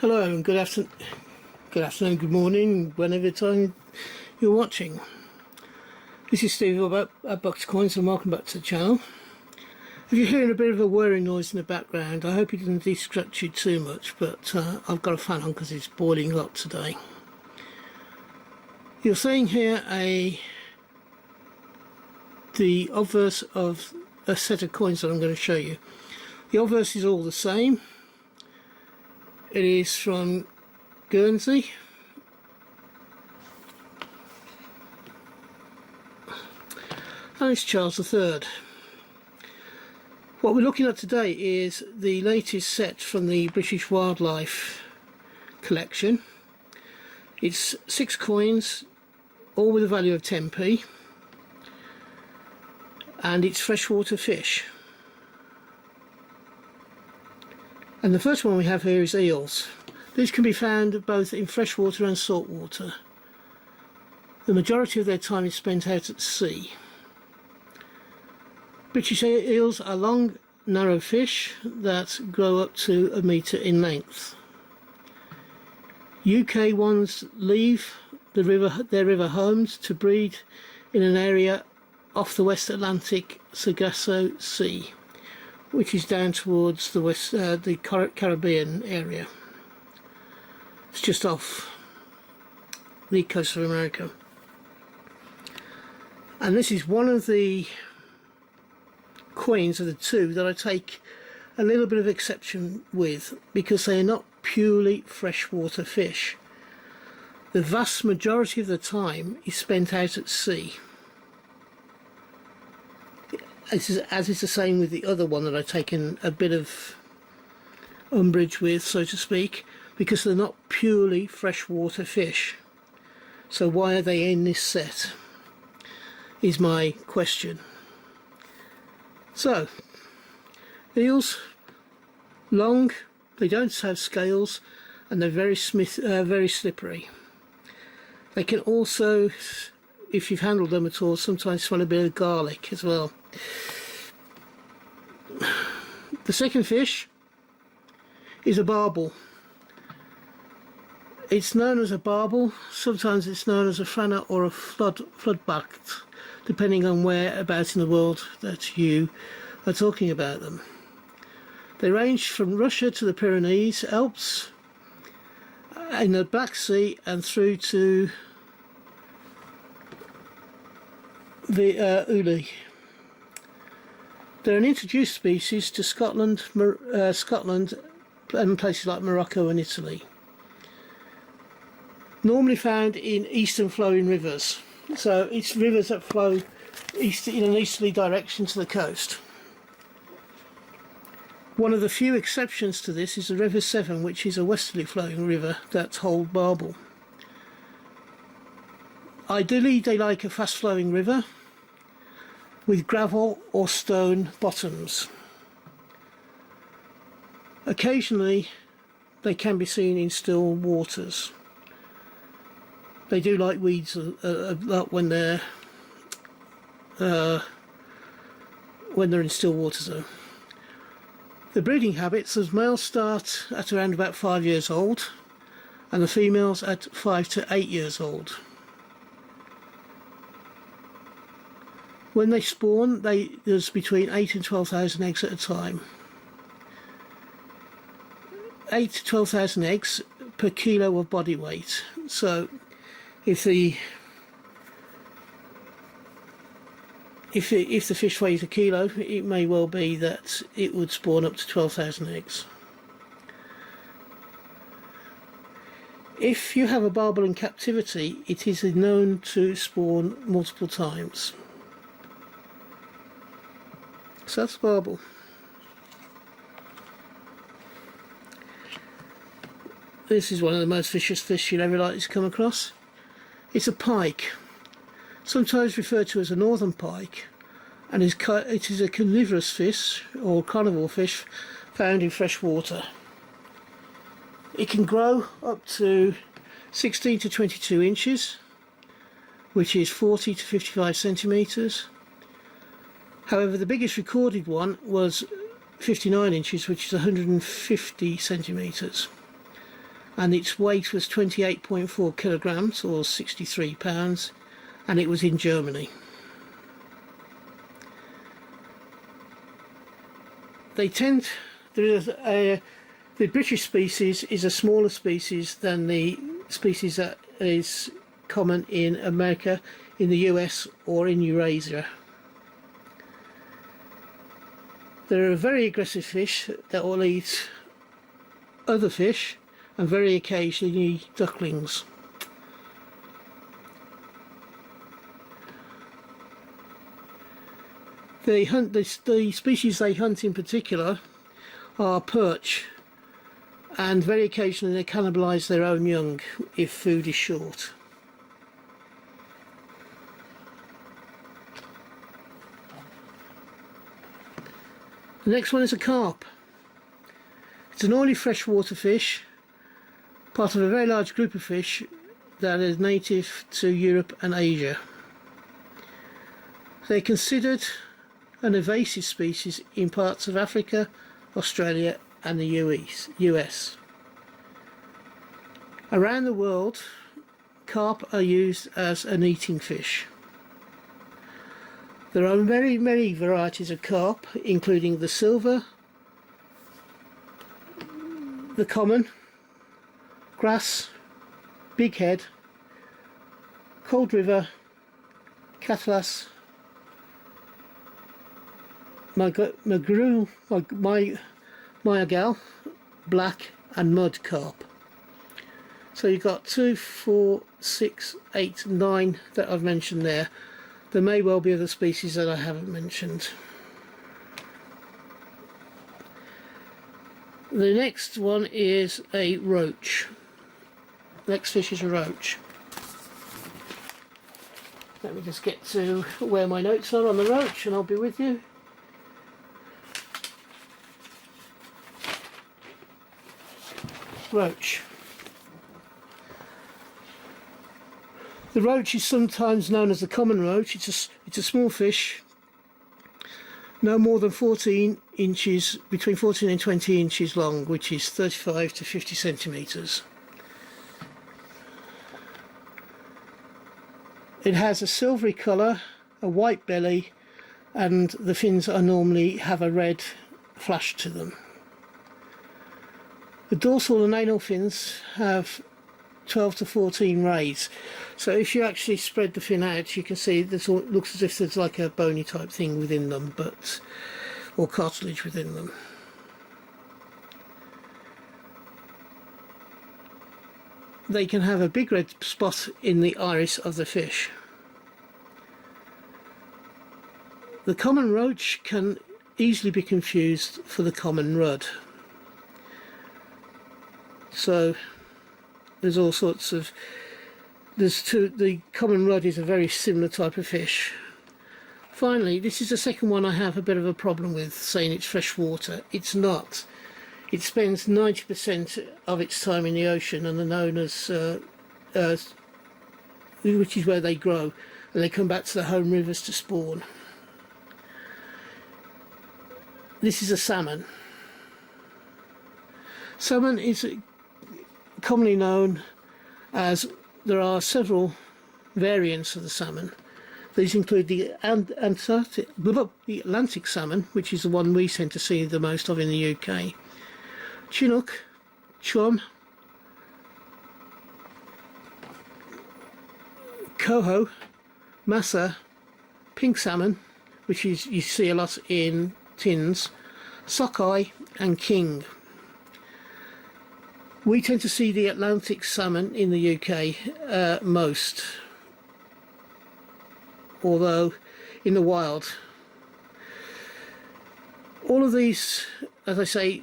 Hello and good afternoon, good morning, whenever time you're watching. This is Steve about Bucks Coins and welcome back to the channel. If you're hearing a bit of a whirring noise in the background, I hope it didn't distract you too much, but I've got a fan on because it's boiling hot today. You're seeing here the obverse of a set of coins that I'm going to show you. The obverse is all the same. It is from Guernsey, and it's Charles III. What we're looking at today is the latest set from the British Wildlife collection. It's 6 coins, all with a value of 10p, and it's freshwater fish. And the first one we have here is eels. These can be found both in freshwater and saltwater. The majority of their time is spent out at sea. British eels are long, narrow fish that grow up to a metre in length. UK ones leave their river homes to breed in an area off the West Atlantic Sargasso Sea, which is down towards the west, the Caribbean area. It's just off the coast of America. And this is one of the coins of the two that I take a little bit of exception with, because they are not purely freshwater fish. The vast majority of the time is spent out at sea. As is the same with the other one that I've taken a bit of umbrage with, so to speak, because they're not purely freshwater fish. So why are they in this set, is my question. So, eels, long, they don't have scales, and they're very slippery. They can also, if you've handled them at all, sometimes smell a bit of garlic as well. The second fish is a barbel. It's known as a barbel, sometimes it's known as a franna or a floodback, depending on whereabouts in the world that you are talking about them. They range from Russia to the Pyrenees, Alps, in the Black Sea and through to the Uli. They're an introduced species to Scotland and places like Morocco and Italy. Normally found in eastern flowing rivers. So it's rivers that flow in an easterly direction to the coast. One of the few exceptions to this is the River Severn, which is a westerly flowing river that holds barbel. Ideally they like a fast flowing river with gravel or stone bottoms. Occasionally they can be seen in still waters. They do like weeds a lot when they're in still waters though. The breeding habits, as males start at around about 5 years old and the females at 5 to 8 years old. When they spawn, there's between 8 and 12,000 eggs at a time. 8 to 12,000 eggs per kilo of body weight. So if the fish weighs a kilo, it may well be that it would spawn up to 12,000 eggs. If you have a barbel in captivity, it is known to spawn multiple times. So that's barbel. This is one of the most vicious fish you'll ever likely to come across. It's a pike, sometimes referred to as a northern pike, and it is a carnivorous fish or carnivore fish found in fresh water. It can grow up to 16 to 22 inches, which is 40 to 55 centimetres. However, the biggest recorded one was 59 inches, which is 150 centimetres. and its weight was 28.4 kilograms or 63 pounds, and it was in Germany. They tend, the British species is a smaller species than the species that is common in America, in the US or in Eurasia. They're a very aggressive fish that will eat other fish and very occasionally ducklings. They hunt, the species they hunt in particular are perch, and very occasionally they cannibalise their own young if food is short. The next one is a carp. It's an oily freshwater fish, part of a very large group of fish that is native to Europe and Asia. They're considered an invasive species in parts of Africa, Australia and the US. Around the world, carp are used as an eating fish. There are many varieties of carp, including the silver, the common, grass, big head, cold river, catlas, Mayagal, black and mud carp. So you've got 2, 4, 6, 8, 9 that I've mentioned there. There may well be other species that I haven't mentioned. The next one is a roach. Next fish is a roach. Let me just get to where my notes are on the roach and I'll be with you. Roach. The roach is sometimes known as the common roach. It's a small fish, no more than 14 inches, between 14 and 20 inches long, which is 35 to 50 centimetres. It has a silvery colour, a white belly, and the fins are normally have a red flash to them. The dorsal and anal fins have 12 to 14 rays, so if you actually spread the fin out you can see this looks as if there's like a bony type thing within them, or cartilage within them. They can have a big red spot in the iris of the fish. The common roach can easily be confused for the common rudd. So there's all sorts of, the common rudd is a very similar type of fish. Finally, this is the second one I have a bit of a problem with, saying it's freshwater. It's not. It spends 90% of its time in the ocean and are known as, which is where they grow, and they come back to their home rivers to spawn. This is a salmon. Salmon is commonly known as, there are several variants of the salmon. These include the Atlantic salmon, which is the one we tend to see the most of in the UK. Chinook, chum, coho, massa, pink salmon, which is you see a lot in tins, sockeye and king. We tend to see the Atlantic salmon in the UK most, although in the wild. All of these, as I say,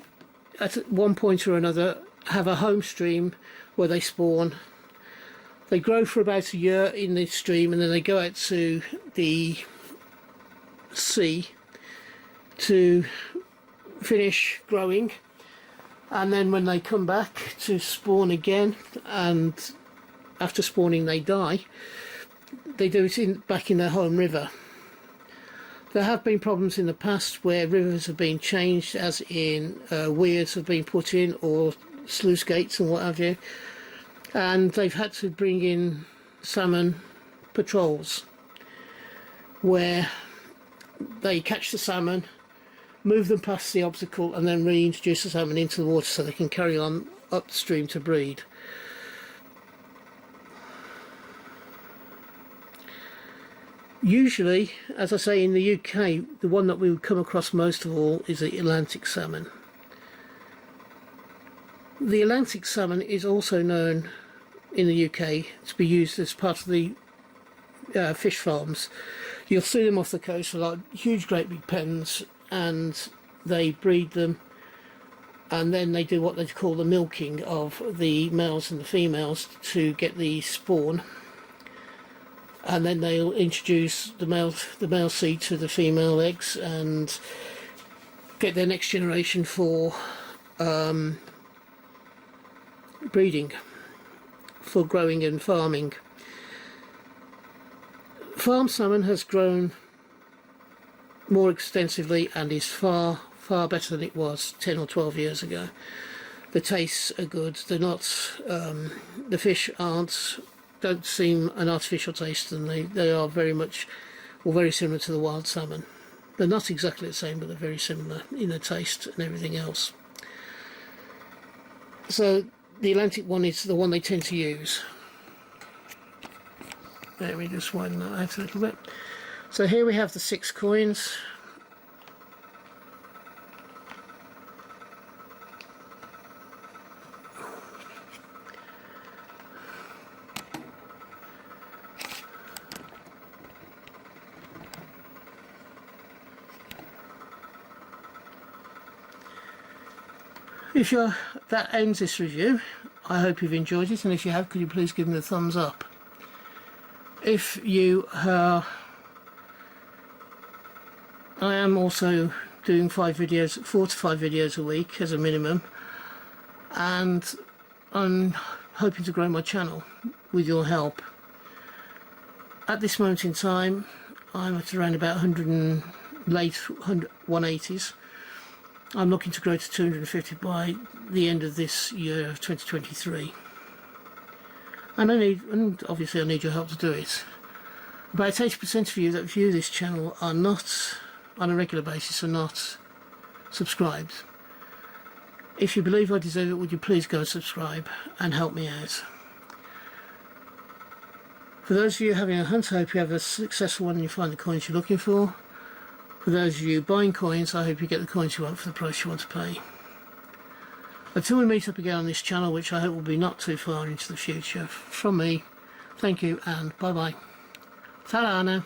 at one point or another have a home stream where they spawn. They grow for about a year in the stream and then they go out to the sea to finish growing, and then when they come back to spawn again, and after spawning they die, they do it back in their home river. There have been problems in the past where rivers have been changed, as in weirs have been put in, or sluice gates and what have you, and they've had to bring in salmon patrols where they catch the salmon, move them past the obstacle, and then reintroduce the salmon into the water so they can carry on upstream to breed. Usually, as I say, in the UK, the one that we would come across most of all is the Atlantic salmon. The Atlantic salmon is also known in the UK to be used as part of the fish farms. You'll see them off the coast for like huge great big pens, and they breed them, and then they do what they call the milking of the males and the females to get the spawn, and then they'll introduce the male seed to the female eggs and get their next generation for breeding, for growing and farming. Farm salmon has grown more extensively and is far better than it was 10 or 12 years ago. The tastes are good. They're not the fish don't seem an artificial taste, and they are very much or very similar to the wild salmon. They're not exactly the same, but they're very similar in their taste and everything else. So the Atlantic one is the one they tend to use. Let me just widen that out a little bit. So here we have the 6 coins. That ends this review. I hope you've enjoyed it, and if you have, could you please give me a thumbs up. If you I am also doing 4 to 5 videos a week as a minimum, and I'm hoping to grow my channel with your help. At this moment in time, I'm at around about 180s. I'm looking to grow to 250 by the end of this year of 2023. And obviously I need your help to do it. About 80% of you that view this channel are not, on a regular basis, are not subscribed. If you believe I deserve it, would you please go and subscribe and help me out. For those of you having a hunt, I hope you have a successful one and you find the coins you're looking for. For those of you buying coins, I hope you get the coins you want for the price you want to pay. Until we meet up again on this channel, which I hope will be not too far into the future, from me, thank you and bye bye. Ta-da now.